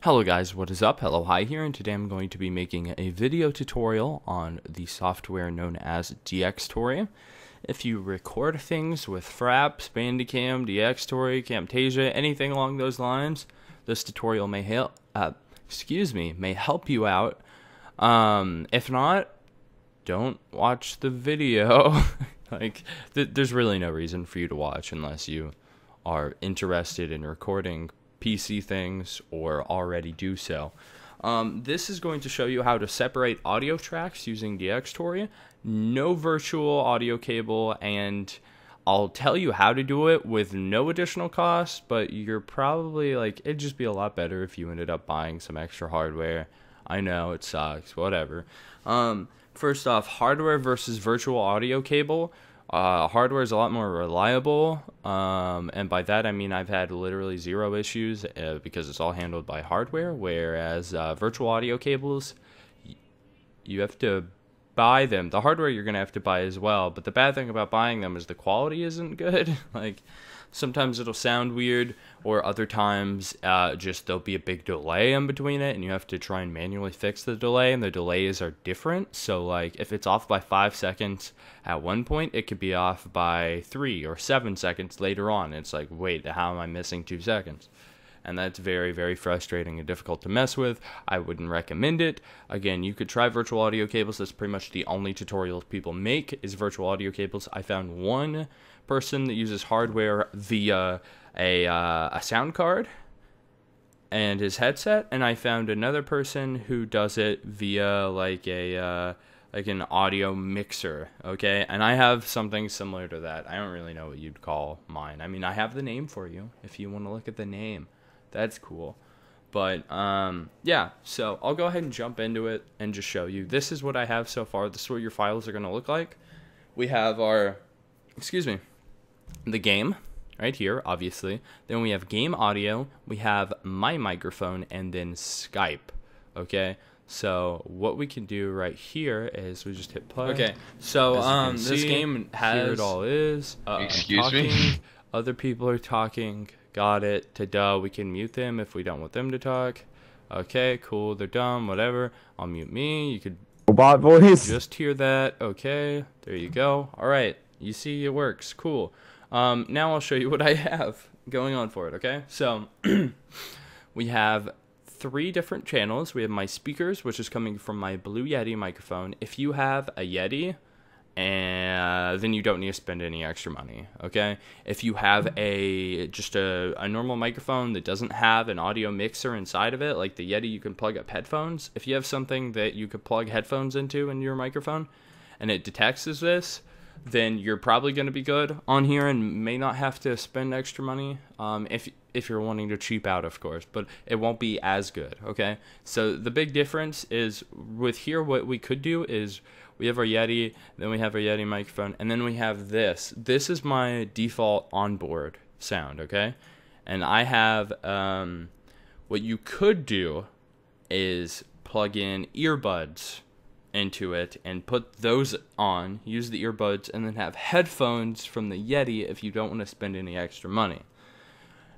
Hello guys, what is up? Hellohi here, and today I'm going to be making a video tutorial on the software known as Dxtory. If you record things with Fraps, Bandicam, Dxtory, Camtasia, anything along those lines, this tutorial may help you out. If not, don't watch the video. There's really no reason for you to watch unless you are interested in recording PC things or already do so. This is going to show you how to separate audio tracks using Dxtory. No virtual audio cable, and I'll tell you how to do it with no additional cost, but you're probably it'd just be a lot better if you ended up buying some extra hardware. I know it sucks, whatever. First off, hardware versus virtual audio cable. Hardware is a lot more reliable, and by that I mean I've had literally zero issues because it's all handled by hardware, whereas virtual audio cables, you have to buy them. The hardware you're going to have to buy as well, but the bad thing about buying them is the quality isn't good. Sometimes it'll sound weird, or other times just there'll be a big delay in between it, and you have to try and manually fix the delay, and the delays are different. So if it's off by 5 seconds at one point, it could be off by 3 or 7 seconds later on. It's wait, how am I missing 2 seconds? And that's very, very frustrating and difficult to mess with. I wouldn't recommend it. Again, you could try virtual audio cables. That's pretty much the only tutorials people make is virtual audio cables. I found one person that uses hardware via a sound card and his headset, and I found another person who does it via an audio mixer. Okay, and I have something similar to that. I don't really know what you'd call mine. I mean, I have the name for you if you want to look at the name. That's cool. But yeah, so I'll go ahead and jump into it and just show you. This is what I have so far. This is what your files are going to look like. We have our, the game right here, obviously. Then we have game audio. We have my microphone, and then Skype. Okay, so what we can do right here is we just hit play. Okay, so this game has, here it all is. Excuse me? Other people are talking. Got it. Ta-da. We can mute them if we don't want them to talk. Okay, cool. They're dumb. Whatever. I'll mute me. You could robot voice. Just hear that. Okay. There you go. All right. You see, it works. Cool. Now I'll show you what I have going on for it. Okay. So we have 3 different channels. We have my speakers, which is coming from my Blue Yeti microphone. If you have a Yeti, and then you don't need to spend any extra money. Okay, if you have just a normal microphone that doesn't have an audio mixer inside of it, like the Yeti, you can plug up headphones. If you have something that you could plug headphones into in your microphone and it detects as this, then you're probably going to be good on here and may not have to spend extra money if you're wanting to cheap out, of course, but it won't be as good. Okay, so the big difference is with here, what we could do is we have our Yeti, then we have our Yeti microphone, and then we have this. This is my default onboard sound, okay? And I have, what you could do is plug in earbuds into it and put those on, use the earbuds, and then have headphones from the Yeti if you don't want to spend any extra money.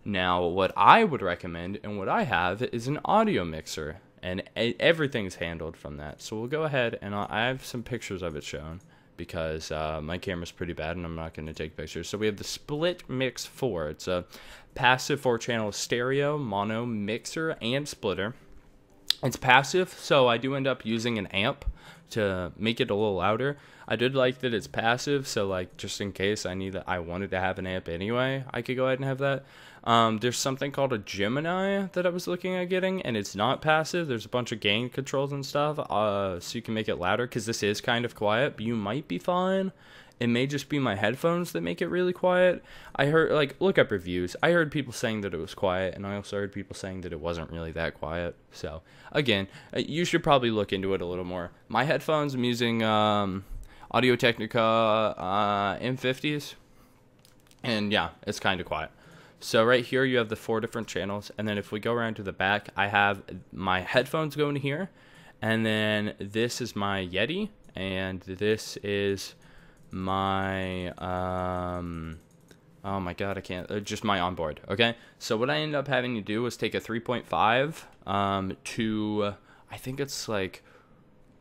Now, what I would recommend and what I have is an audio mixer, and everything's handled from that. So we'll go ahead, and I have some pictures of it shown because my camera's pretty bad and I'm not going to take pictures. So we have the Split Mix 4. It's a passive 4-channel stereo, mono mixer, and splitter. It's passive, so I do end up using an amp to make it a little louder. I did like that it's passive, so just in case I wanted to have an amp anyway, I could go ahead and have that. There's something called a Gemini that I was looking at getting, and it's not passive. There's a bunch of gain controls and stuff, so you can make it louder, because this is kind of quiet, but you might be fine. It may just be my headphones that make it really quiet. I heard, look up reviews. I heard people saying that it was quiet, and I also heard people saying that it wasn't really that quiet. So, again, you should probably look into it a little more. My headphones, I'm using Audio-Technica M50s, and yeah, it's kind of quiet. So right here you have the 4 different channels, and then if we go around to the back, I have my headphones going here, and then this is my Yeti, and this is my Oh my god, I can't. Just my onboard. Okay, so what I ended up having to do was take a 3.5 to, I think it's like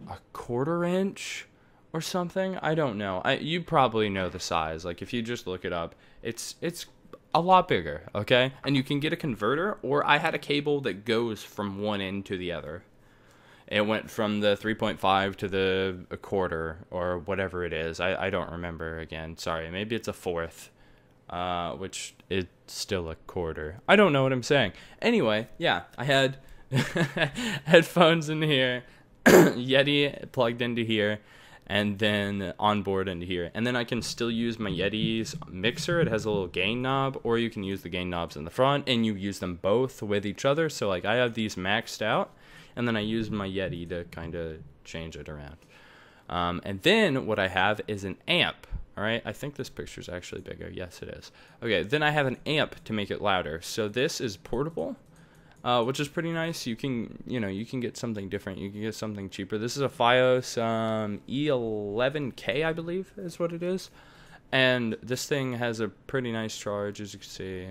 a 1/4 inch or something. I don't know. You probably know the size. Like if you just look it up, it's a lot bigger. Okay, and you can get a converter, or I had a cable that goes from one end to the other. It went from the 3.5 to the 1/4 or whatever it is. I don't remember again. Sorry, maybe it's a 1/4. Which is still a 1/4. I don't know what I'm saying. Anyway, yeah, I had headphones in here, Yeti plugged into here, and then onboard into here. And then I can still use my Yeti's mixer. It has a little gain knob, or you can use the gain knobs in the front, and you use them both with each other. So like I have these maxed out, and then I use my Yeti to kind of change it around. And then what I have is an amp. All right, I think this picture is actually bigger. Yes, it is. Okay, then I have an amp to make it louder. So this is portable, which is pretty nice. You can get something different. You can get something cheaper. This is a FiiO E11K, I believe, is what it is. And this thing has a pretty nice charge, as you can see.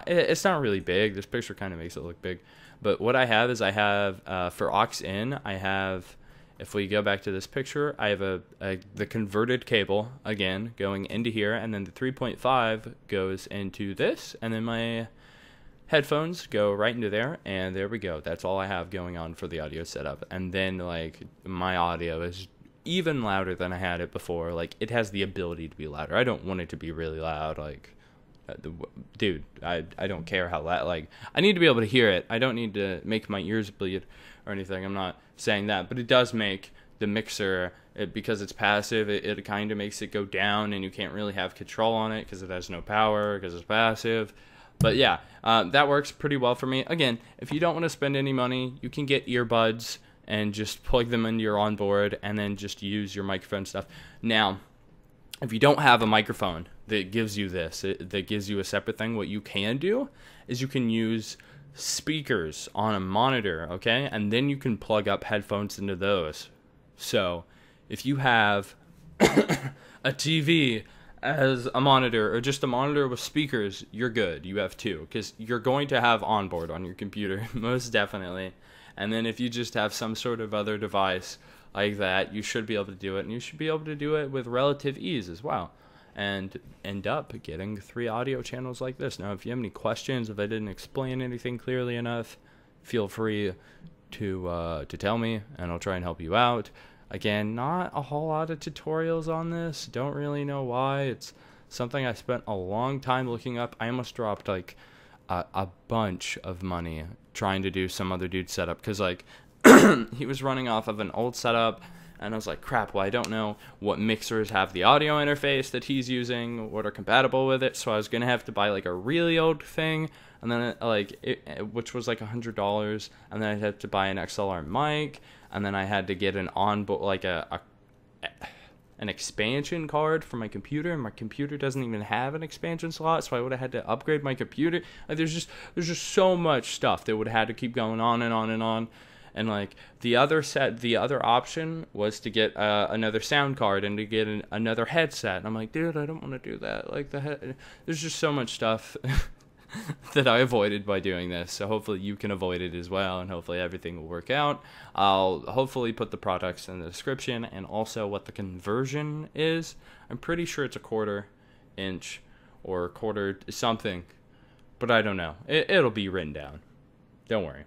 It's not really big. This picture kind of makes it look big. But what I have is for aux in, I have. If we go back to this picture, I have the converted cable, again, going into here, and then the 3.5 goes into this, and then my headphones go right into there, and there we go. That's all I have going on for the audio setup. And then, like, my audio is even louder than I had it before. Like, it has the ability to be louder. I don't want it to be really loud, like... Dude, I don't care how loud. Like, I need to be able to hear it. I don't need to make my ears bleed or anything. I'm not saying that, but it does make the mixer, because it's passive, it kind of makes it go down, and you can't really have control on it because it has no power, because it's passive. But yeah, that works pretty well for me. Again, if you don't want to spend any money, you can get earbuds and just plug them into your onboard, and then just use your microphone stuff. Now, if you don't have a microphone that gives you this, that gives you a separate thing, what you can do is you can use speakers on a monitor, okay? And then you can plug up headphones into those. So if you have a TV as a monitor, or just a monitor with speakers, you're good. You have two, because you're going to have onboard on your computer, most definitely. And then if you just have some sort of other device like that, you should be able to do it, and you should be able to do it with relative ease as well, and end up getting 3 audio channels like this. Now, if you have any questions, if I didn't explain anything clearly enough, feel free to tell me, and I'll try and help you out. Again, not a whole lot of tutorials on this. Don't really know why. It's something I spent a long time looking up. I almost dropped like a bunch of money trying to do some other dude's setup, because like he was running off of an old setup, and I was like, crap, well, I don't know what mixers have the audio interface that he's using, what are compatible with it, so I was going to have to buy like a really old thing, and then which was like $100, and then I'd have to buy an XLR mic, and then I had to get an onboard, like an expansion card for my computer, and my computer doesn't even have an expansion slot, so I would have had to upgrade my computer. Like, there's just so much stuff that would have had to keep going on and on and on. And like the other option was to get another sound card and to get another headset. And I'm like, dude, I don't want to do that. Like there's just so much stuff that I avoided by doing this. So hopefully you can avoid it as well, and hopefully everything will work out. I'll hopefully put the products in the description, and also what the conversion is. I'm pretty sure it's a 1/4 inch or 1/4 something, but I don't know. It'll be written down. Don't worry.